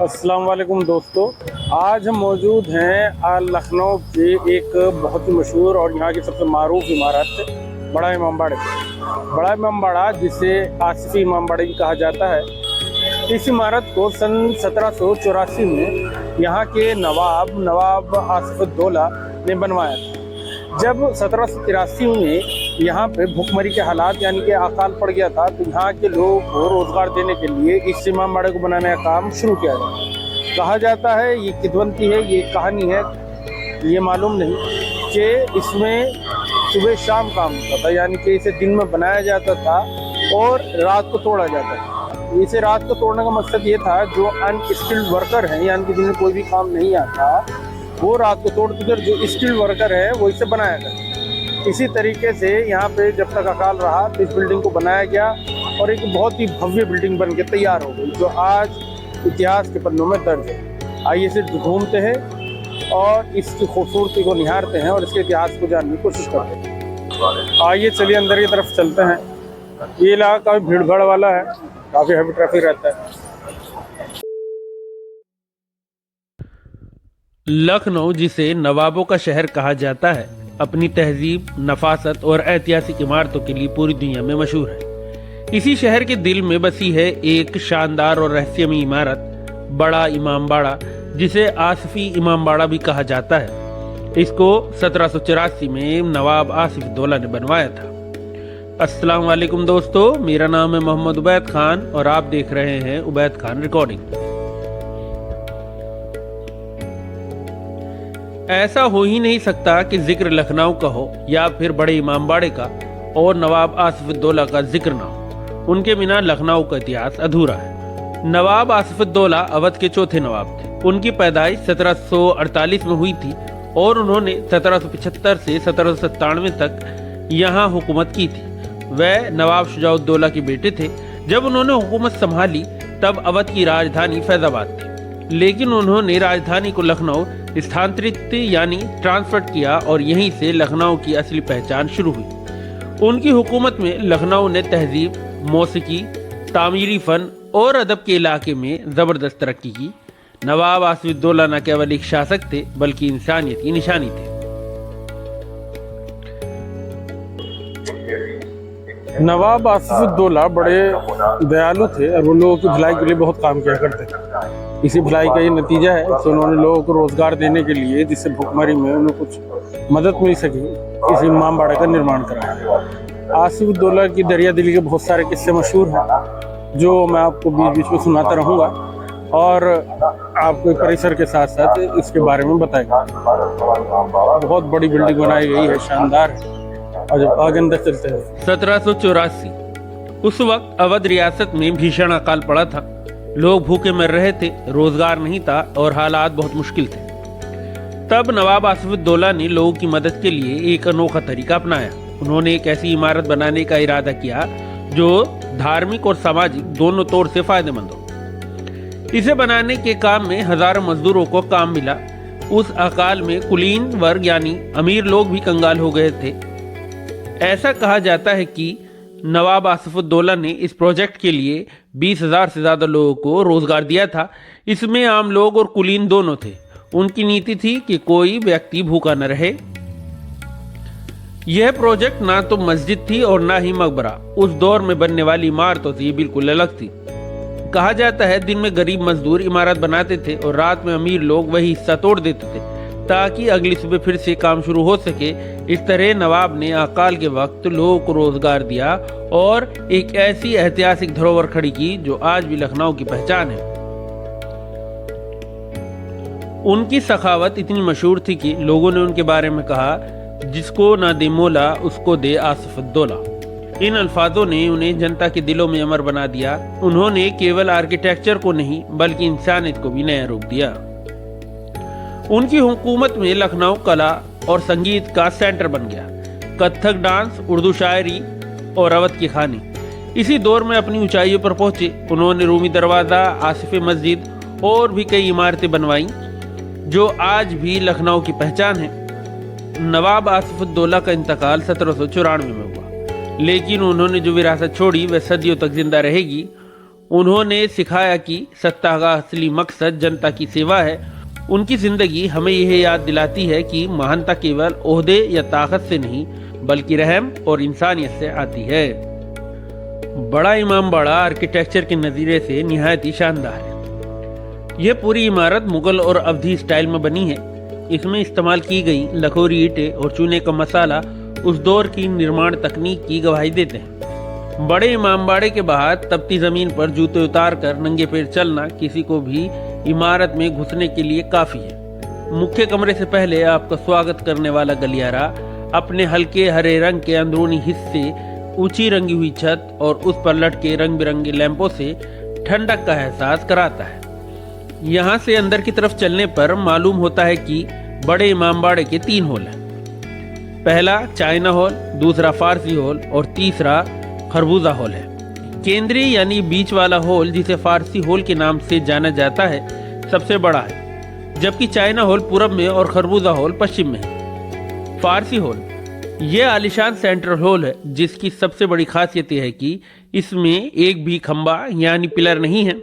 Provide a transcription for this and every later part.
अस्सलाम वालेकुम दोस्तों, आज हम मौजूद हैं लखनऊ के एक बहुत ही मशहूर और यहाँ की सबसे मारूफ इमारत बड़ा इमामबाड़ा पे। बड़ा इमामबाड़ा जिसे आसिफी इमामबाड़ा भी कहा जाता है। इस इमारत को सन 1784 में यहाँ के नवाब आसिफुद्दौला ने बनवाया था। जब 1783 में यहाँ पे भुखमरी के हालात यानी कि अकाल पड़ गया था, तो यहाँ के लोगों को रोज़गार देने के लिए इस इमामबाड़े को बनाने का काम शुरू किया गया। कहा जाता है, ये किदवंती है, ये कहानी है, ये मालूम नहीं कि इसमें सुबह शाम काम होता था, यानी कि इसे दिन में बनाया जाता था और रात को तोड़ा जाता था। इसे रात को तोड़ने का मकसद ये था, जो अनस्किल्ड वर्कर हैं यानी कि जिन्हें कोई भी काम नहीं आता, वो रात को तोड़ते थे। जो स्किल्ड वर्कर है वो इसे बनाया करते। इसी तरीके से यहाँ पे जब तक अकाल रहा तो इस बिल्डिंग को बनाया गया और एक बहुत ही भव्य बिल्डिंग बन के तैयार हो गई, जो आज इतिहास के पन्नों में दर्ज है। आइए इसे घूमते हैं और इसकी खूबसूरती को निहारते हैं और इसके इतिहास को जानने की कोशिश करते हैं। आइए चलिए अंदर की तरफ चलते हैं। ये इलाका काफ़ी भीड़ भाड़ वाला है, काफ़ी हैवी ट्रैफिक रहता है। लखनऊ, जिसे नवाबों का शहर कहा जाता है, अपनी तहजीब, नफासत और ऐतिहासिक इमारतों के लिए पूरी दुनिया में मशहूर है। इसी शहर के दिल में बसी है एक शानदार और रहस्यमयी इमारत, बड़ा इमामबाड़ा, जिसे आसिफी इमामबाड़ा भी कहा जाता है। इसको 1784 में नवाब आसिफुद्दौला ने बनवाया था। अस्सलाम वालेकुम दोस्तों, मेरा नाम है मोहम्मद उबैद खान और आप देख रहे हैं उबैद खान रिकॉर्डिंग। ऐसा हो ही नहीं सकता कि जिक्र लखनऊ का हो या फिर बड़े इमामबाड़े का और नवाब आसिफुद्दौला का जिक्र ना हो। उनके बिना लखनऊ का इतिहास अधूरा है। नवाब आसिफुद्दौला अवध के चौथे नवाब थे। उनकी पैदाइश 1748 में हुई थी और उन्होंने 1775 से 1797 तक यहाँ हुकूमत की थी। वह नवाब शुजाउद्दौला के बेटे थे। जब उन्होंने हुकूमत संभाली तब अवध की राजधानी फैजाबाद थी, लेकिन उन्होंने राजधानी को लखनऊ स्थानांतरित यानी ट्रांसफर किया और यहीं से लखनऊ की असली पहचान शुरू हुई। उनकी हुकूमत में लखनऊ ने तहजीब, मौसीकी, तामीरी फन और अदब के इलाके में ज़बरदस्त तरक्की की। नवाब आसिफुद्दौला न केवल एक शासक थे बल्कि इंसानियत की निशानी थे। नवाब आसिफुद्दौला बड़े दयालु थे और वो लोगों की भलाई के लिए बहुत काम किया करते थे। इसी भलाई का ये नतीजा है कि उन्होंने लोगों को रोजगार देने के लिए, जिससे भुखमरी में उन्हें कुछ मदद मिल सके, इस इमामबाड़े का निर्माण कराया। आसिफुद्दौला की दरिया दिली के बहुत सारे किस्से मशहूर हैं, जो मैं आपको बीच बीच में सुनाता रहूँगा और आपको परिसर के साथ साथ इसके बारे में बताएगा। बहुत बड़ी बिल्डिंग बनाई गई है, शानदार है। और जब आगे अंदर चलते हैं। 1784 उस वक्त अवध रियासत में भीषण अकाल पड़ा था। लोग भूखे मर रहे थे, रोजगार नहीं था और हालात बहुत मुश्किल थे। तब नवाब आसिफुद्दौला ने लोगों की मदद के लिए एक अनोखा तरीका अपनाया। उन्होंने एक ऐसी इमारत बनाने का इरादा किया जो धार्मिक और सामाजिक दोनों तौर से फायदेमंद हो। इसे बनाने के काम में हजारों मजदूरों को काम मिला। उस अकाल में कुलीन वर्ग यानी अमीर लोग भी कंगाल हो गए थे। ऐसा कहा जाता है कि नवाब आसिफुद्दौला ने इस प्रोजेक्ट के लिए 20,000 से ज़्यादा लोगों को रोजगार दिया था। इसमें आम लोग और कुलीन दोनों थे। उनकी नीति थी कि कोई व्यक्ति भूखा न रहे। यह प्रोजेक्ट ना तो मस्जिद थी और ना ही मकबरा। उस दौर में बनने वाली इमारतों से बिल्कुल अलग थी। कहा जाता है, दिन में गरीब मजदूर इमारत बनाते थे और रात में अमीर लोग वही हिस्सा तोड़ देते थे ताकि अगली सुबह फिर से काम शुरू हो सके। इस तरह नवाब ने अकाल के वक्त लोगों को रोजगार दिया और एक ऐसी ऐतिहासिक धरोहर खड़ी की जो आज भी लखनऊ की पहचान है। उनकी सखावत इतनी मशहूर थी कि लोगों ने उनके बारे में कहा, जिसको ना दे मौला उसको दे आसिफुद्दौला। इन अल्फाजों ने उन्हें जनता के दिलों में अमर बना दिया। उन्होंने केवल आर्किटेक्चर को नहीं बल्कि इंसानियत को भी नया रूप दिया। उनकी हुकूमत में लखनऊ कला और संगीत का सेंटर बन गया। कथक डांस, उर्दू शायरी और अवध की खानी इसी दौर में अपनी ऊंचाइयों पर पहुंचे। उन्होंने रूमी दरवाज़ा, आसिफे मस्जिद और भी कई इमारतें बनवाईं जो आज भी लखनऊ की पहचान है। नवाब आसिफुद्दौला का इंतकाल 1794 में हुआ, लेकिन उन्होंने जो विरासत छोड़ी वह सदियों तक जिंदा रहेगी। उन्होंने सिखाया कि सत्ता का असली मकसद जनता की सेवा है। उनकी जिंदगी हमें यह याद दिलाती है कि महानता केवल ओहदे या ताकत से नहीं बल्कि रहम और इंसानियत से आती है। बड़ा इमामबाड़ा आर्किटेक्चर के नज़रिए से निहायत ही शानदार है। यह पूरी इमारत मुगल और अवधी स्टाइल में बनी है। इसमें इस्तेमाल की गई लखोरी ईंटें और चूने का मसाला उस दौर की निर्माण तकनीक की गवाही देते हैं। बड़े इमामबाड़े के बाहर तपती जमीन पर जूते उतार कर नंगे पैर चलना किसी को भी इमारत में घुसने के लिए काफी है। मुख्य कमरे से पहले आपका स्वागत करने वाला गलियारा अपने हल्के हरे रंग के अंदरूनी हिस्से, ऊंची रंगी हुई छत और उस पर लटके रंग बिरंगे लैंपों से ठंडक का एहसास कराता है। यहाँ से अंदर की तरफ चलने पर मालूम होता है कि बड़े इमामबाड़े के 3 हॉल हैं। पहला चाइना हॉल, दूसरा फारसी हॉल और तीसरा खरबूजा हॉल है। केंद्रीय यानी बीच वाला हॉल, जिसे फारसी हॉल के नाम से जाना जाता है, सबसे बड़ा है, जबकि चाइना हॉल पूरब में और खरबूजा हॉल पश्चिम में है। फारसी हॉल यह आलिशान सेंट्रल हॉल है, जिसकी सबसे बड़ी खासियत यह है कि इसमें एक भी खंबा यानी पिलर नहीं है।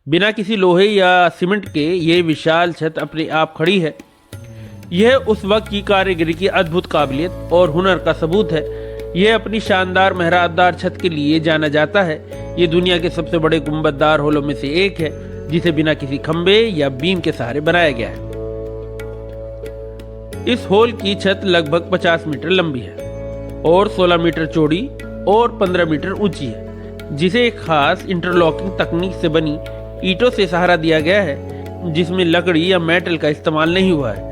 बिना किसी लोहे या सीमेंट के ये विशाल छत अपने आप खड़ी है। यह उस वक्त की कारीगरी की अद्भुत काबिलियत और हुनर का सबूत है। यह अपनी शानदार मेहराबदार छत के लिए जाना जाता है। ये दुनिया के सबसे बड़े गुंबददार हॉलों में से एक है, जिसे बिना किसी खंबे या बीम के सहारे बनाया गया है। इस हॉल की छत लगभग 50 मीटर लंबी है और 16 मीटर चौड़ी और 15 मीटर ऊंची है, जिसे एक खास इंटरलॉकिंग तकनीक से बनी ईंटों से सहारा दिया गया है, जिसमें लकड़ी या मेटल का इस्तेमाल नहीं हुआ है।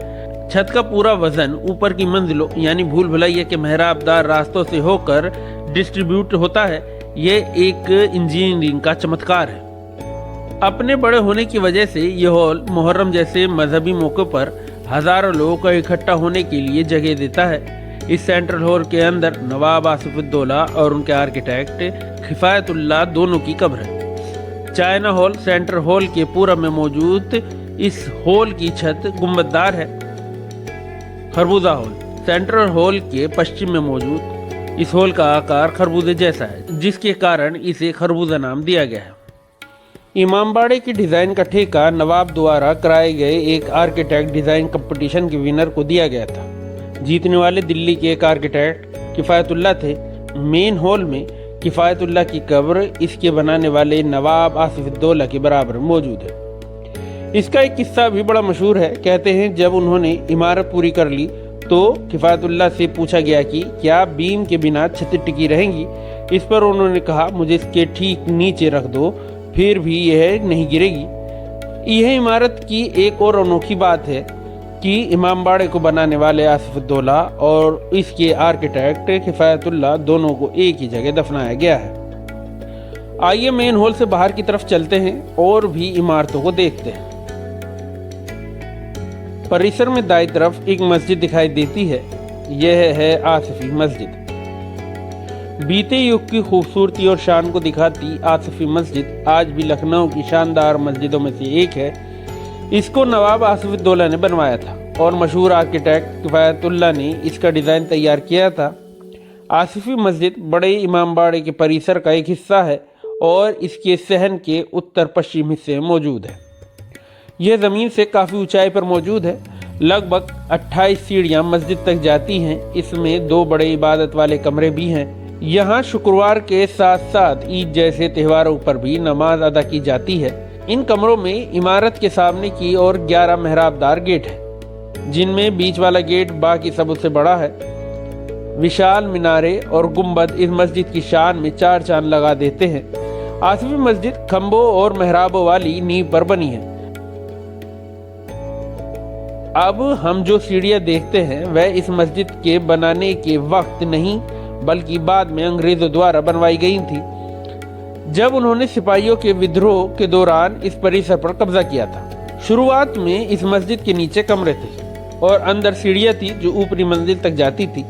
छत का पूरा वजन ऊपर की मंजिलों यानी भूल भुलैया के मेहराबदार रास्तों से होकर डिस्ट्रीब्यूट होता है। यह एक इंजीनियरिंग का चमत्कार है। अपने बड़े होने की वजह से यह हॉल मुहर्रम जैसे मजहबी मौके पर हजारों लोगों को इकट्ठा होने के लिए जगह देता है। इस सेंट्रल हॉल के अंदर नवाब आसिफुद्दौला और उनके आर्किटेक्ट किफायतुल्लाह दोनों की कब्र है। चाइना हॉल सेंट्रल हॉल के पूरब में मौजूद इस हॉल की छत गुंबददार है। खरबूजा हॉल सेंट्रल हॉल के पश्चिम में मौजूद इस हॉल का आकार खरबूजे जैसा है, जिसके कारण इसे खरबूजा नाम दिया गया है। इमामबाड़े की डिज़ाइन का ठेका नवाब द्वारा कराए गए एक आर्किटेक्ट डिज़ाइन कंपटीशन के विनर को दिया गया था। जीतने वाले दिल्ली के एक आर्किटेक्ट किफ़ायतुल्लाह थे। मेन हॉल में किफ़ायतुल्लाह की कब्र इसके बनाने वाले नवाब आसिफुद्दौला के बराबर मौजूद है। इसका एक किस्सा भी बड़ा मशहूर है। कहते हैं जब उन्होंने इमारत पूरी कर ली तो किफ़ायतुल्लाह से पूछा गया कि क्या बीम के बिना छत टिकी रहेंगी। इस पर उन्होंने कहा, मुझे इसके ठीक नीचे रख दो, फिर भी यह नहीं गिरेगी। यह इमारत की एक और अनोखी बात है कि इमामबाड़े को बनाने वाले आसिफुद्दौला और इसके आर्किटेक्ट किफ़ायतुल्लाह दोनों को एक ही जगह दफनाया गया है। आइए मेन हॉल से बाहर की तरफ चलते हैं और भी इमारतों को देखते हैं। परिसर में दाईं तरफ एक मस्जिद दिखाई देती है। यह है आसिफी मस्जिद। बीते युग की खूबसूरती और शान को दिखाती आसिफी मस्जिद आज भी लखनऊ की शानदार मस्जिदों में से एक है। इसको नवाब आसिफुद्दौला ने बनवाया था और मशहूर आर्किटेक्ट किफ़ायतुल्लाह ने इसका डिज़ाइन तैयार किया था। आसिफी मस्जिद बड़े इमामबाड़े के परिसर का एक हिस्सा है और इसके सहन के उत्तर पश्चिम हिस्से में मौजूद है। यह ज़मीन से काफ़ी ऊंचाई पर मौजूद है। लगभग 28 सीढ़ियाँ मस्जिद तक जाती हैं। इसमें 2 बड़े इबादत वाले कमरे भी हैं। यहाँ शुक्रवार के साथ साथ ईद जैसे त्योहारों पर भी नमाज अदा की जाती है। इन कमरों में इमारत के सामने की ओर 11 मेहराबदार गेट हैं, जिनमें बीच वाला गेट बाकी सबसे बड़ा है। विशाल मीनारे और गुंबद इस मस्जिद की शान में 4 चांद लगा देते हैं। आसिफी मस्जिद खंभों और मेहराबों वाली नींव पर बनी है। अब हम जो सीढ़ियाँ देखते हैं वह इस मस्जिद के बनाने के वक्त नहीं बल्कि बाद में अंग्रेजों द्वारा बनवाई गई थी, जब उन्होंने सिपाहियों के विद्रोह के दौरान इस परिसर पर कब्जा किया था। शुरुआत में इस मस्जिद के नीचे कमरे थे और अंदर सीढ़ियाँ थी जो ऊपरी मंजिल तक जाती थी।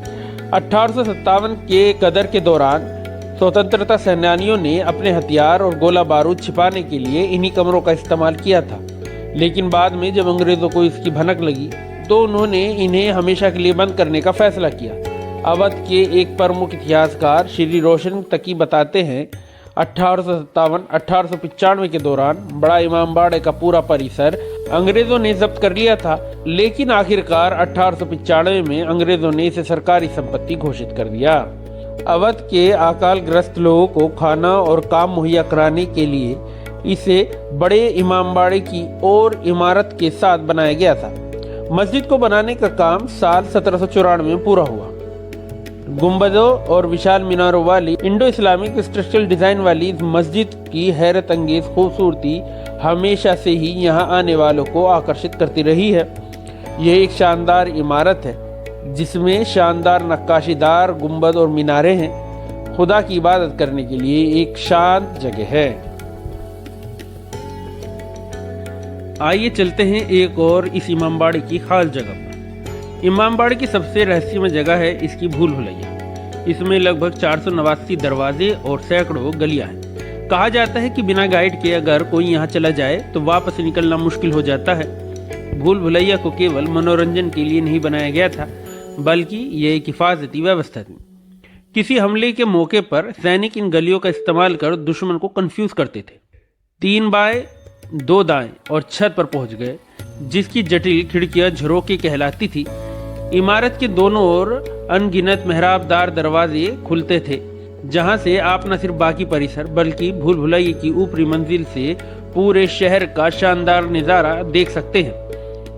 1857 के कदर के दौरान स्वतंत्रता सेनानियों ने अपने हथियार और गोला बारूद छिपाने के लिए इन्हीं कमरों का इस्तेमाल किया था, लेकिन बाद में जब अंग्रेजों को इसकी भनक लगी तो उन्होंने इन्हें हमेशा के लिए बंद करने का फैसला किया। अवध के एक प्रमुख इतिहासकार श्री रोशन तकी बताते हैं, 1895 के दौरान बड़ा इमामबाड़े का पूरा परिसर अंग्रेजों ने जब्त कर लिया था, लेकिन आखिरकार 1895 में अंग्रेजों ने इसे सरकारी संपत्ति घोषित कर दिया। अवध के अकालग्रस्त लोगों को खाना और काम मुहैया कराने के लिए इसे बड़े इमामबाड़े की और इमारत के साथ बनाया गया था। मस्जिद को बनाने का काम साल 1794 में पूरा हुआ। गुंबदों और विशाल मीनारों वाली इंडो इस्लामिक स्ट्रक्चरल डिजाइन वाली इस मस्जिद की हैरत अंगेज खूबसूरती हमेशा से ही यहाँ आने वालों को आकर्षित करती रही है। यह एक शानदार इमारत है जिसमें शानदार नक्काशीदार गुंबद और मीनारे हैं। खुदा की इबादत करने के लिए एक शांत जगह है। आइए चलते हैं एक और इस इमामबाड़े की खास जगह पर। इमामबाड़े की सबसे रहस्यमय जगह है इसकी भूल भुलैया। इसमें लगभग 489 दरवाजे और सैकड़ों गलियां हैं। कहा जाता है कि बिना गाइड के अगर कोई यहाँ चला जाए तो वापस निकलना मुश्किल हो जाता है। भूल भुलैया को केवल मनोरंजन के लिए नहीं बनाया गया था, बल्कि यह एक हिफाजती व्यवस्था थी। किसी हमले के मौके पर सैनिक इन गलियों का इस्तेमाल कर दुश्मन को कंफ्यूज करते थे। 3 बाएं 2 दाएं और छत पर पहुंच गए, जिसकी जटिल खिड़कियां झरोके कहलाती थी। इमारत के दोनों ओर अनगिनत मेहराबदार दरवाजे खुलते थे, जहां से आप न सिर्फ बाकी परिसर बल्कि भूल भुलैया की ऊपरी मंजिल से पूरे शहर का शानदार नज़ारा देख सकते हैं,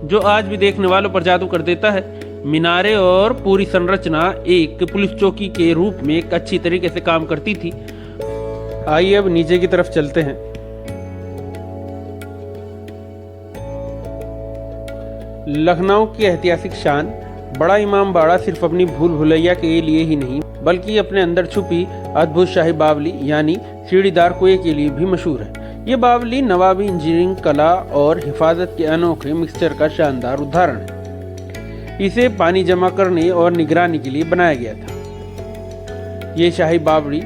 जो आज भी देखने वालों पर जादू कर देता है। मीनारे और पूरी संरचना एक पुलिस चौकी के रूप में एक अच्छी तरीके से काम करती थी। आइए अब नीचे की तरफ चलते हैं। लखनऊ की ऐतिहासिक शान बड़ा इमामबाड़ा सिर्फ अपनी भूल भुलैया के लिए ही नहीं, बल्कि अपने अंदर छुपी अद्भुत शाही बावली यानी सीढ़ीदार कुएं के लिए भी मशहूर है। ये बावली नवाबी इंजीनियरिंग कला और हिफाजत के अनोखे मिक्सचर का शानदार उदाहरण है। इसे पानी जमा करने और निगरानी के लिए बनाया गया था। ये शाही बावली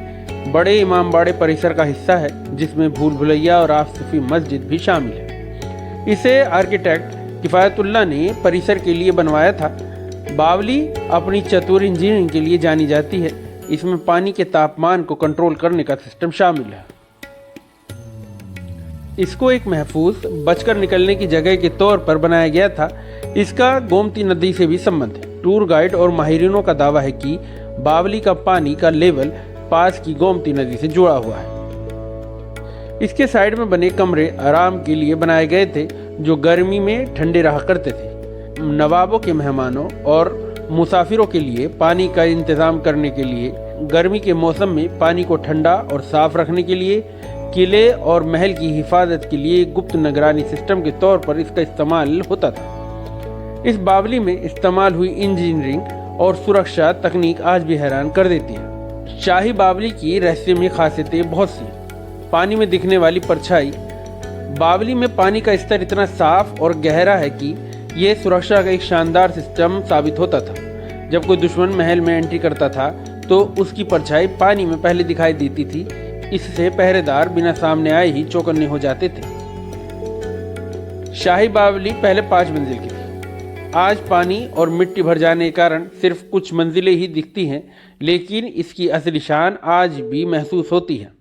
बड़े इमामबाड़े परिसर का हिस्सा है, जिसमें भूल भुलैया और आसिफी मस्जिद भी शामिल है। इसे आर्किटेक्ट किफायतुल्लाह ने परिसर के लिए बनवाया था। बावली अपनी चतुर इंजीनियरिंग के लिए जानी जाती है। इसमें पानी के तापमान को कंट्रोल करने का सिस्टम शामिल है। इसको एक महफूज बचकर निकलने की जगह के तौर पर बनाया गया था। इसका गोमती नदी से भी संबंध है। टूर गाइड और माहिरीनों का दावा है कि बावली का पानी का लेवल पास की गोमती नदी से जुड़ा हुआ है। इसके साइड में बने कमरे आराम के लिए बनाए गए थे, जो गर्मी में ठंडे रहा करते थे। नवाबों के मेहमानों और मुसाफिरों के लिए पानी का इंतजाम करने के लिए गर्मी के मौसम में पानी को ठंडा और साफ रखने के लिए किले और महल की हिफाजत के लिए गुप्त निगरानी सिस्टम के तौर पर इसका इस्तेमाल होता था। इस बावली में इस्तेमाल हुई इंजीनियरिंग और सुरक्षा तकनीक आज भी हैरान कर देती है। शाही बावली की रहस्यमय खासियतें बहुत सी। पानी में दिखने वाली परछाई। बावली में पानी का स्तर इतना साफ और गहरा है कि यह सुरक्षा का एक शानदार सिस्टम साबित होता था। जब कोई दुश्मन महल में एंट्री करता था तो उसकी परछाई पानी में पहले दिखाई देती थी। इससे पहरेदार बिना सामने आए ही चौकन्ने हो जाते थे। शाही बावली पहले 5 मंजिल की थी। आज पानी और मिट्टी भर जाने के कारण सिर्फ कुछ मंजिलें ही दिखती हैं, लेकिन इसकी असली शान आज भी महसूस होती है।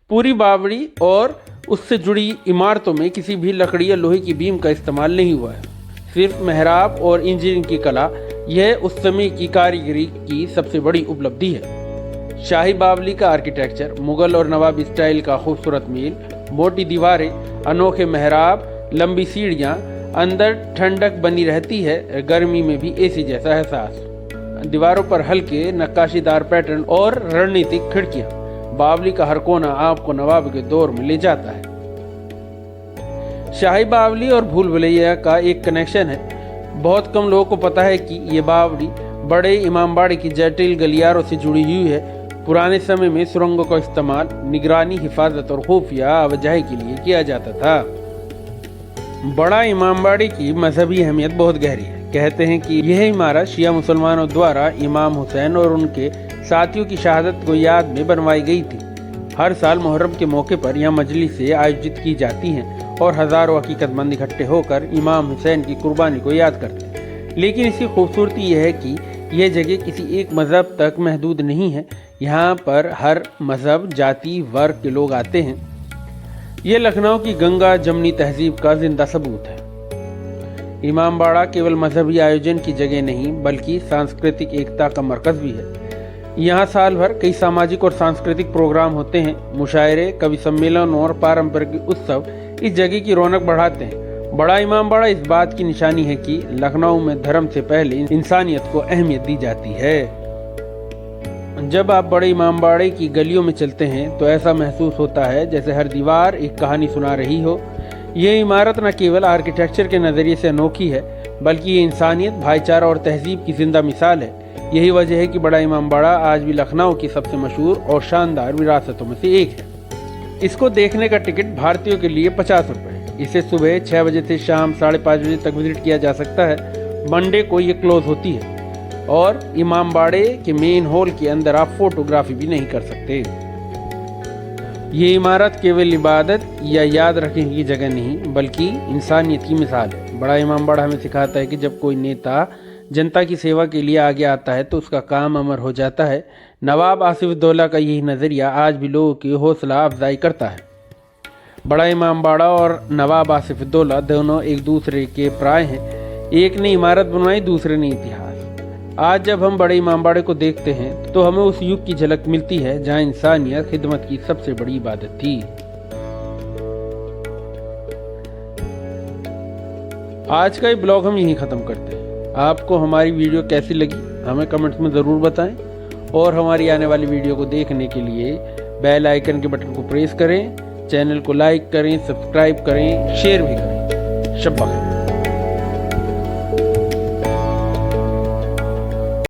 पूरी बावड़ी और उससे जुड़ी इमारतों में किसी भी लकड़ी या लोहे की बीम का इस्तेमाल नहीं हुआ है। सिर्फ मेहराब और इंजीनियरिंग की कला, यह उस समय की कारीगरी की सबसे बड़ी उपलब्धि है। शाही बावली का आर्किटेक्चर मुगल और नवाबी स्टाइल का खूबसूरत मील, मोटी दीवारें, अनोखे मेहराब, लंबी सीढ़ियाँ, अंदर ठंडक बनी रहती है, गर्मी में भी एसी जैसा एहसास। दीवारों पर हल्के नक्काशीदार पैटर्न और रणनीतिक खिड़कियाँ। बावली का हर कोना आपको नवाब के दौर में ले जाता है। शाही बावली और भूल भुलैया का एक कनेक्शन है। बहुत कम लोगों को पता है कि ये बावली बड़े इमामबाड़े की जटिल गलियारों से जुड़ी हुई है। पुराने समय में सुरंगों का इस्तेमाल निगरानी, हिफाजत और खुफिया आवाजाही के लिए किया जाता था। बड़ा इमामबाड़े की मजहबी अहमियत बहुत गहरी है। कहते हैं कि यह इमारत शिया मुसलमानों द्वारा इमाम हुसैन और उनके साथियों की शहादत को याद में बनवाई गई थी। हर साल मुहर्रम के मौके पर यह मजलिसें आयोजित की जाती हैं और हजारों अकीकतमंद इकट्ठे होकर इमाम हुसैन की कुर्बानी को याद करते हैं। लेकिन इसकी खूबसूरती यह है कि ये जगह किसी एक मज़हब तक महदूद नहीं है, यहाँ पर हर मज़हब, जाति, वर्ग के लोग आते हैं। ये लखनऊ की गंगा जमनी तहजीब का जिंदा सबूत है। इमामबाड़ा केवल मजहबी आयोजन की जगह नहीं बल्कि सांस्कृतिक एकता का मरकज़ भी है। यहाँ साल भर कई सामाजिक और सांस्कृतिक प्रोग्राम होते हैं। मुशायरे, कवि सम्मेलन और पारंपरिक उत्सव इस जगह की रौनक बढ़ाते हैं। बड़ा इमामबाड़ा इस बात की निशानी है कि लखनऊ में धर्म से पहले इंसानियत को अहमियत दी जाती है। जब आप बड़े इमामबाड़े की गलियों में चलते हैं तो ऐसा महसूस होता है जैसे हर दीवार एक कहानी सुना रही हो। ये इमारत न केवल आर्किटेक्चर के नज़रिए से अनोखी है बल्कि ये इंसानियत, भाईचारा और तहजीब की जिंदा मिसाल है। यही वजह है कि बड़ा इमामबाड़ा आज भी लखनऊ की सबसे मशहूर और शानदार विरासतों में से एक है। इसको देखने का टिकट भारतीयों के लिए 50 रुपये है। इसे सुबह 6 बजे से शाम 5:30 बजे तक विजिट किया जा सकता है। मंडे को ये क्लोज होती है और इमामबाड़े के मेन हॉल के अंदर आप फोटोग्राफी भी नहीं कर सकते। ये इमारत केवल इबादत या याद रखने की जगह नहीं बल्कि इंसानियत की मिसाल है। बड़ा इमामबाड़ा हमें सिखाता है कि जब कोई नेता जनता की सेवा के लिए आगे आता है तो उसका काम अमर हो जाता है। नवाब आसिफउद्दौला का यही नज़रिया आज भी लोगों की हौसला अफजाई करता है। बड़ा इमामबाड़ा और नवाब आसिफउद्दौला दोनों एक दूसरे के प्राय हैं। एक ने इमारत बनवाई, दूसरे ने इतिहास। आज जब हम बड़े इमामबाड़े को देखते हैं तो हमें उस युग की झलक मिलती है जहां इंसानियत खिदमत की सबसे बड़ी इबादत थी। आज का ये ब्लॉग हम यहीं ख़त्म करते हैं। आपको हमारी वीडियो कैसी लगी हमें कमेंट्स में ज़रूर बताएं और हमारी आने वाली वीडियो को देखने के लिए बेल आइकन के बटन को प्रेस करें, चैनल को लाइक करें, सब्सक्राइब करें, शेयर भी करें। शब्बा खैर।